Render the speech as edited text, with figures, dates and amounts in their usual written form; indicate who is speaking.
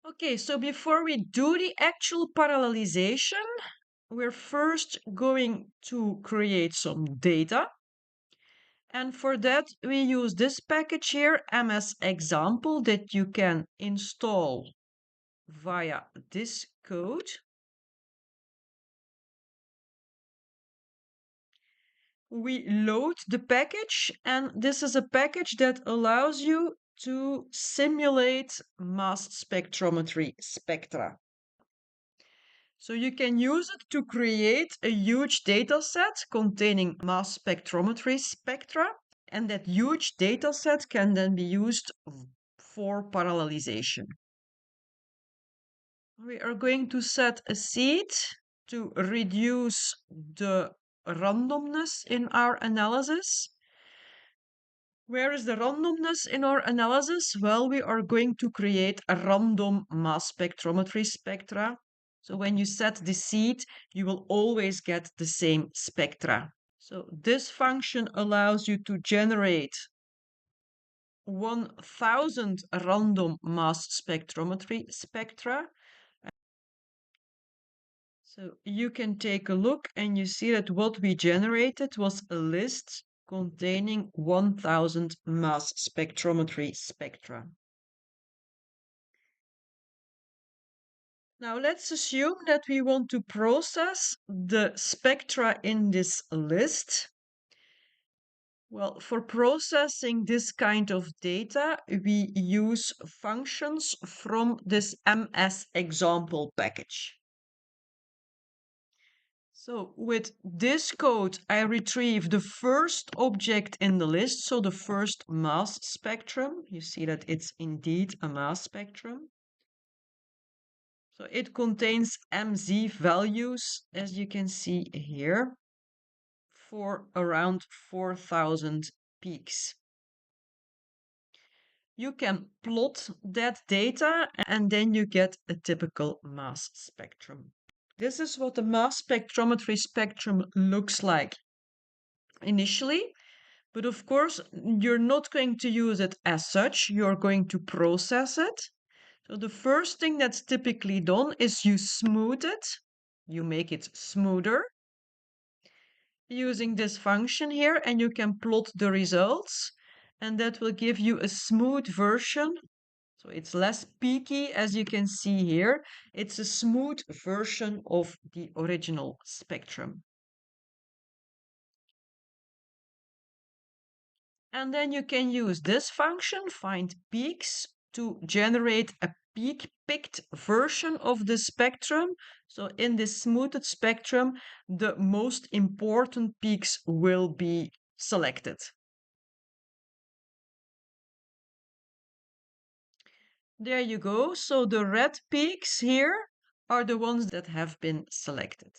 Speaker 1: Okay, so before we do the actual parallelization, we're first going to create some data. And for that, we use this package here, MS Example, that you can install via this code. We load the package, and this is a package that allows you to simulate mass spectrometry spectra. So you can use it to create a huge data set containing mass spectrometry spectra, and that huge data set can then be used for parallelization. We are going to set a seed to reduce the randomness in our analysis. Where is the randomness in our analysis? Well, we are going to create a random mass spectrometry spectra. So when you set the seed, you will always get the same spectra. So this function allows you to generate 1000 random mass spectrometry spectra. So you can take a look and you see that what we generated was a list containing 1000 mass spectrometry spectra. Now let's assume that we want to process the spectra in this list. Well, for processing this kind of data, we use functions from this MS Example package. So with this code, I retrieve the first object in the list, so the first mass spectrum. You see that it's indeed a mass spectrum. So it contains MZ values, as you can see here, for around 4000 peaks. You can plot that data and then you get a typical mass spectrum. This is what the mass spectrometry spectrum looks like initially, but of course, you're not going to use it as such, you're going to process it. So the first thing that's typically done is you smooth it, you make it smoother using this function here, and you can plot the results, and that will give you a smooth version. So it's less peaky, as you can see here. It's a smooth version of the original spectrum. And then you can use this function, find peaks, to generate a peak-picked version of the spectrum. So in this smoothed spectrum, the most important peaks will be selected. There you go. So the red peaks here are the ones that have been selected.